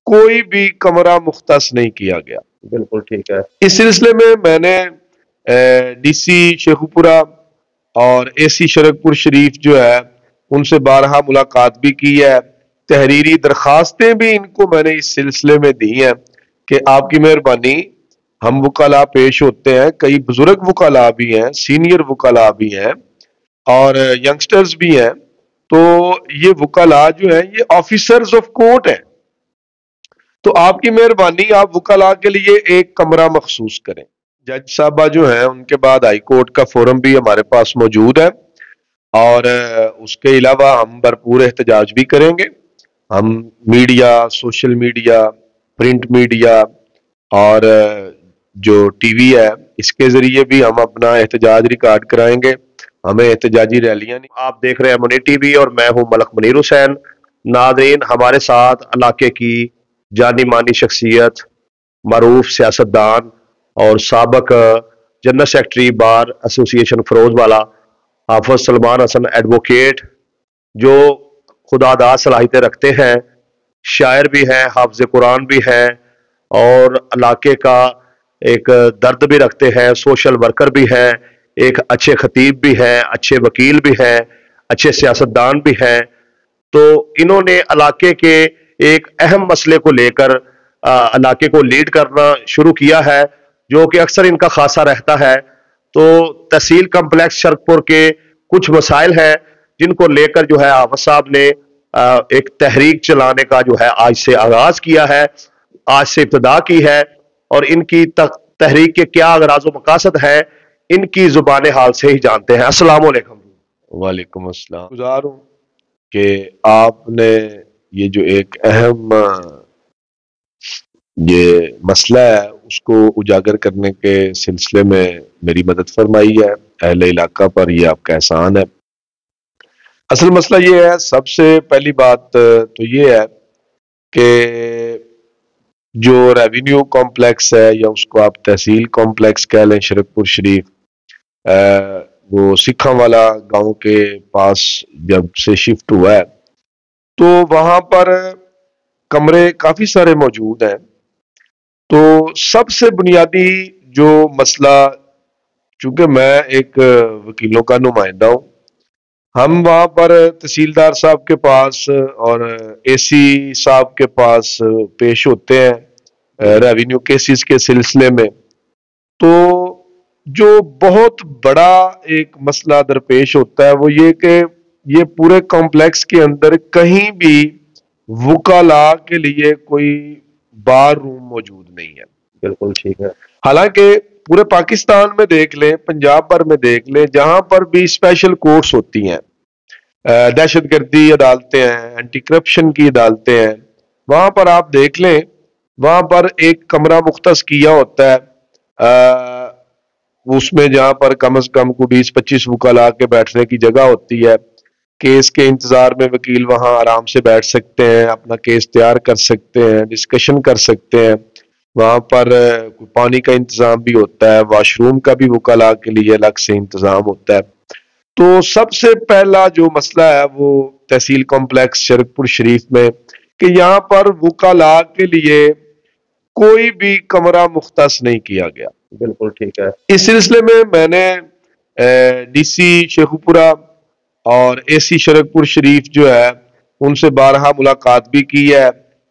کوئی بھی کمرہ مختص نہیں کیا گیا۔ بالکل ٹھیک ہے۔ اس سلسلے میں نے ڈی سی شیخوپورہ اور اے سی شرک پور شریف جو ہے ان سے بارہا ملاقات بھی کی ہے، تحریری درخواستیں بھی ان کو میں نے اس سلسلے میں دی ہیں کہ آپ کی مہربانی، ہم وکلاء پیش ہوتے ہیں، کئی بزرگ وکلاء بھی ہیں، سینئر وکلاء بھی ہیں اور ینگسٹرز بھی ہیں، تو یہ وکلاء جو ہیں یہ آفیسرز آف کورٹ ہیں، تو آپ کی مہربانی آپ وکلاء کے لیے ایک کمرہ مخصوص کریں۔ جج صاحبہ جو ہیں ان کے بعد ہائی کورٹ کا فورم بھی ہمارے پاس موجود ہے اور اس کے علاوہ ہم بھرپور احتجاج بھی کریں گے۔ ہم media, social media, print media اور جو ٹی وی ہے اس کے ذریعے بھی ہم اپنا احتجاج ریکارڈ کرائیں گے۔ ہمیں احتجاجی ریلیاں نہیں۔ آپ دیکھ رہے ہیں منیر ٹی وی اور میں ہوں ملک منیر حسین۔ ناظرین، ہمارے ساتھ علاقے کی جانی مانی شخصیت، معروف سیاستدان اور سابق جنرل سیکرٹری بار ایسوسی ایشن فروز والا حافظ سلمان حسن ایڈوکیٹ، جو خدا داد صلاحیتیں رکھتے ہیں، شاعر بھی ہیں، حافظ قرآن بھی ہیں اور علاقے کا ایک درد بھی رکھتے ہیں، سوشل ورکر بھی ہیں، ایک اچھے خطیب بھی ہیں، اچھے وکیل بھی ہیں، اچھے سیاستدان بھی ہیں۔ تو انہوں نے علاقے کے ایک اہم مسئلے کو لے کر علاقے کو لیڈ کرنا شروع کیا ہے، جو کہ اکثر ان کا خاصہ رہتا ہے۔ تو تحصیل کمپلیکس شرک پور کے کچھ مسائل ہیں جن کو لے کر جو ہے حافظ صاحب نے ایک تحریک چلانے کا جو ہے آج سے آغاز کیا ہے، آج سے ابتدا کی ہے، اور ان کی تحریک کے کیا اغراض و مقاصد ہیں ان کی زبان حال سے ہی جانتے ہیں۔ السلام علیکم۔ وعلیکم السلام۔ گزار ہوں کہ آپ نے یہ جو ایک اہم یہ مسئلہ ہے اس کو اجاگر کرنے کے سلسلے میں میری مدد فرمائی ہے، اہل علاقہ پر یہ آپ کا احسان ہے۔ اصل مسئلہ یہ ہے، سب سے پہلی بات تو یہ ہے کہ جو ریونیو کمپلیکس ہے یا اس کو آپ تحصیل کمپلیکس کہہ لیں شرک پور شریف، وہ سکھاں والا گاؤں کے پاس جب سے شفٹ ہوا ہے تو وہاں پر کمرے کافی سارے موجود ہیں۔ تو سب سے بنیادی جو مسئلہ، چونکہ میں ایک وکیلوں کا نمائندہ ہوں، ہم وہاں پر تحصیلدار صاحب کے پاس اور اے سی صاحب کے پاس پیش ہوتے ہیں ریونیو کیسز کے سلسلے میں، تو جو بہت بڑا ایک مسئلہ درپیش ہوتا ہے وہ یہ کہ یہ پورے کمپلیکس کے اندر کہیں بھی وکلاء کے لیے کوئی بار روم موجود نہیں ہے۔ بالکل ٹھیک ہے۔ حالانکہ پورے پاکستان میں دیکھ لیں، پنجاب پر میں دیکھ لیں، جہاں پر بھی اسپیشل کورٹس ہوتی ہیں، دہشت گردی عدالتیں ہیں، اینٹی کرپشن کی عدالتیں ہیں، وہاں پر آپ دیکھ لیں وہاں پر ایک کمرہ مختص کیا ہوتا ہے، اس میں جہاں پر کم از کم کو 20-25 وکلاء کے بیٹھنے کی جگہ ہوتی ہے، کیس کے انتظار میں وکیل وہاں آرام سے بیٹھ سکتے ہیں، اپنا کیس تیار کر سکتے ہیں، ڈسکشن کر سکتے ہیں، وہاں پر پانی کا انتظام بھی ہوتا ہے، واش روم کا بھی وکلاء کے لیے الگ سے انتظام ہوتا ہے۔ تو سب سے پہلا جو مسئلہ ہے وہ تحصیل کمپلیکس شرک پور شریف میں کہ یہاں پر وکلاء کے لیے کوئی بھی کمرہ مختص نہیں کیا گیا۔ بالکل ٹھیک ہے۔ اس سلسلے میں نے ڈی سی شیخوپورہ اور اے سی شرک پور شریف جو ہے ان سے بارہا ملاقات بھی کی ہے،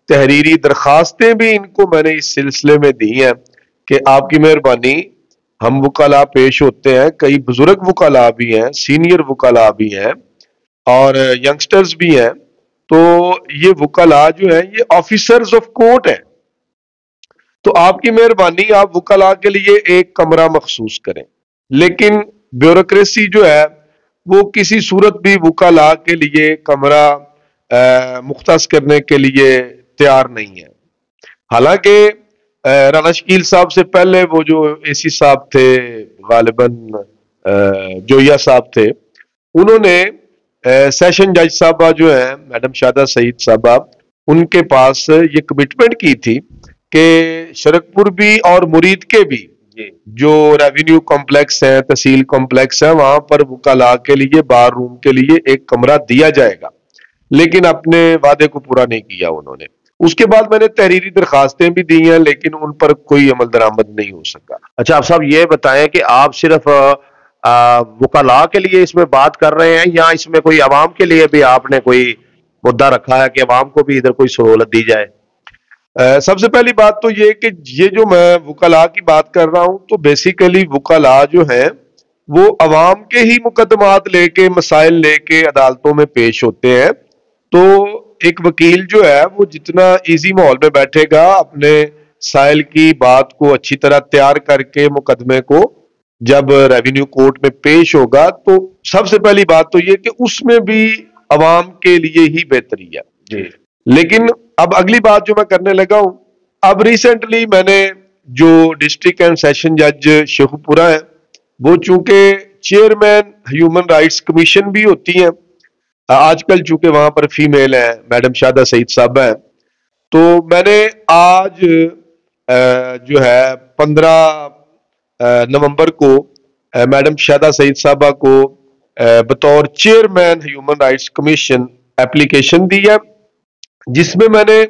تحریری درخواستیں بھی ان کو میں نے اس سلسلے میں دی ہیں کہ آپ کی مہربانی، ہم وکلاء پیش ہوتے ہیں، کئی بزرگ وکلاء بھی ہیں، سینئر وکلاء بھی ہیں اور ینگسٹرز بھی ہیں، تو یہ وکلاء جو ہیں یہ آفیسرز آف کورٹ ہیں، تو آپ کی مہربانی آپ وکلاء کے لیے ایک کمرہ مخصوص کریں۔ لیکن بیوروکریسی جو ہے وہ کسی صورت بھی وکلاء کے لیے کمرہ مختص کرنے کے لیے تیار نہیں ہے۔ حالانکہ رانا شکیل صاحب سے پہلے وہ جو اے سی صاحب تھے، غالباً جویا صاحب تھے، انہوں نے سیشن جج صاحبہ جو ہیں میڈم شادہ سعید صاحبہ، ان کے پاس یہ کمٹمنٹ کی تھی کہ شرک پور بھی اور مرید کے بھی جو ریونیو کمپلیکس ہیں، تحصیل کمپلیکس ہیں، وہاں پر وکلاء کے لیے بار روم کے لیے ایک کمرہ دیا جائے گا، لیکن اپنے وعدے کو پورا نہیں کیا انہوں نے۔ اس کے بعد میں نے تحریری درخواستیں بھی دی ہیں لیکن ان پر کوئی عمل درآمد نہیں ہو سکا۔ اچھا آپ صاحب یہ بتائیں کہ آپ صرف وکلاء کے لیے اس میں بات کر رہے ہیں یا اس میں کوئی عوام کے لیے بھی آپ نے کوئی مدعا رکھا ہے کہ عوام کو بھی ادھر کوئی سہولت دی جائے؟ سب سے پہلی بات تو یہ کہ یہ جو میں وکلاء کی بات کر رہا ہوں تو بیسیکلی وکلاء جو ہیں وہ عوام کے ہی مقدمات لے کے مسائل لے کے عدالتوں میں پیش ہوتے ہیں۔ تو ایک وکیل جو ہے وہ جتنا ایزی ماحول میں بیٹھے گا اپنے سائل کی بات کو اچھی طرح تیار کر کے مقدمے کو جب ریونیو کورٹ میں پیش ہوگا تو سب سے پہلی بات تو یہ کہ اس میں بھی عوام کے لیے ہی بہتری ہے جی۔ لیکن اب اگلی بات جو میں کرنے لگا ہوں، اب ریسنٹلی میں نے جو ڈسٹرکٹ اینڈ سیشن جج شیخو پورہ ہیں وہ چونکہ چیئرمین ہیومن رائٹس کمیشن بھی ہوتی ہیں، آج کل چونکہ وہاں پر فیمیل ہیں، میڈم شادہ سعید صاحبہ ہیں، تو میں نے آج جو ہے 15 نومبر کو میڈم شادہ سعید صاحبہ کو بطور chairman human rights commission application دی ہے، جس میں نے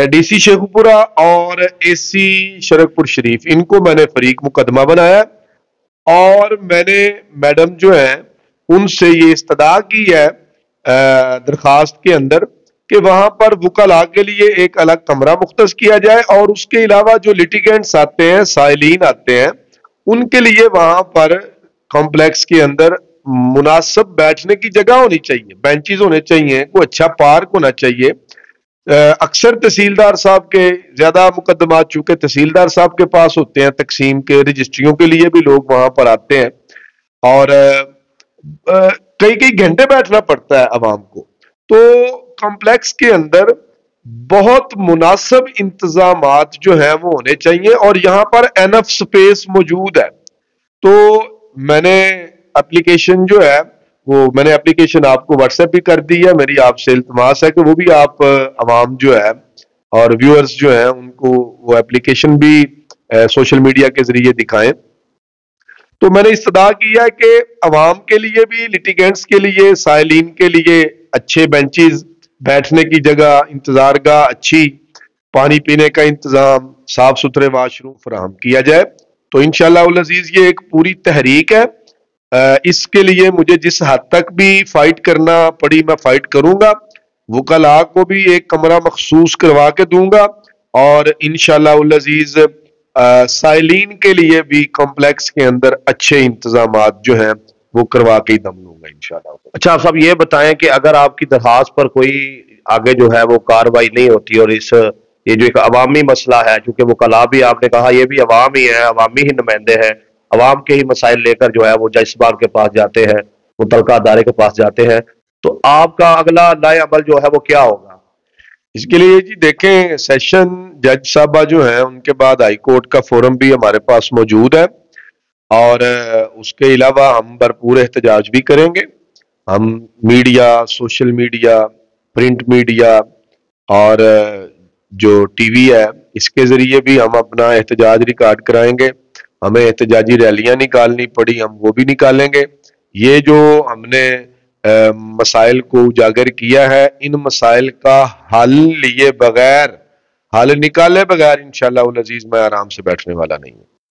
ڈی سی شیخو پورہ اور اے سی شرک پور شریف ان کو میں نے فریق مقدمہ بنایا اور میں نے میڈم جو ہیں ان سے یہ استدعا کی ہے درخواست کے اندر کہ وہاں پر وکلاء کے لیے ایک الگ کمرہ مختص کیا جائے اور اس کے علاوہ جو لٹیگنٹس آتے ہیں، سائلین آتے ہیں، ان کے لیے وہاں پر کمپلیکس کے اندر مناسب بیٹھنے کی جگہ ہونی چاہیے، بینچز ہونے چاہیے، کوئی اچھا پارک ہونا چاہیے۔ اکثر تحصیلدار صاحب کے زیادہ مقدمات چونکہ تحصیلدار صاحب کے پاس ہوتے ہیں تقسیم کے، رجسٹریوں کے لیے بھی لوگ وہاں پر آتے ہیں اور کئی گھنٹے بیٹھنا پڑتا ہے عوام کو، تو کمپلیکس کے اندر بہت مناسب انتظامات جو ہیں وہ ہونے چاہیے اور یہاں پر انف سپیس موجود ہے۔ تو میں نے اپلیکیشن جو ہے وہ میں نے اپلیکیشن آپ کو واٹس ایپ بھی کر دی ہے، میری آپ سے التماس ہے کہ وہ بھی آپ عوام جو ہے اور ویورز جو ہیں ان کو وہ اپلیکیشن بھی سوشل میڈیا کے ذریعے دکھائیں۔ تو میں نے استدعا کیا ہے کہ عوام کے لیے بھی، لٹیگنٹس کے لیے، سائلین کے لیے اچھے بینچز، بیٹھنے کی جگہ، انتظار گاہ اچھی، پانی پینے کا انتظام، صاف ستھرے واش روم فراہم کیا جائے۔ تو انشاءاللہ العزیز یہ ایک پوری تحریک ہے، اس کے لیے مجھے جس حد تک بھی فائٹ کرنا پڑی میں فائٹ کروں گا، وکلاء کو بھی ایک کمرہ مخصوص کروا کے دوں گا اور انشاءاللہ العزیز سائلین کے لیے بھی کمپلیکس کے اندر اچھے انتظامات جو ہیں وہ کروا کے ہی دم لوں گا انشاءاللہ۔ اچھا آپ صاحب یہ بتائیں کہ اگر آپ کی درخواست پر کوئی آگے جو ہے وہ کاروائی نہیں ہوتی اور یہ جو ایک عوامی مسئلہ ہے، چونکہ وکلاء بھی آپ نے کہا یہ بھی عوام ہی ہے، عوامی ہی نمائندے ہیں، عوام کے ہی مسائل لے کر جو ہے وہ جج صاحب کے پاس جاتے ہیں، متعلقہ ادارے کے پاس جاتے ہیں، تو آپ کا اگلا نئے عمل جو ہے وہ کیا ہوگا؟ اس کے لیے جی دیکھیں، سیشن جج صاحبہ جو ہیں ان کے بعد ہائی کورٹ کا فورم بھی ہمارے پاس موجود ہے اور اس کے علاوہ ہم بھرپور احتجاج بھی کریں گے۔ ہم media, social media, print media اور جو ٹی وی ہے اس کے ذریعے بھی ہم اپنا احتجاج ریکارڈ کرائیں گے۔ ہمیں احتجاجی ریلیاں نکالنی پڑی ہم وہ بھی نکالیں گے۔ یہ جو ہم نے مسائل کو اجاگر کیا ہے، ان مسائل کا حل لیے بغیر، حل نکالے بغیر انشاءاللہ العزیز میں آرام سے بیٹھنے والا نہیں ہوں۔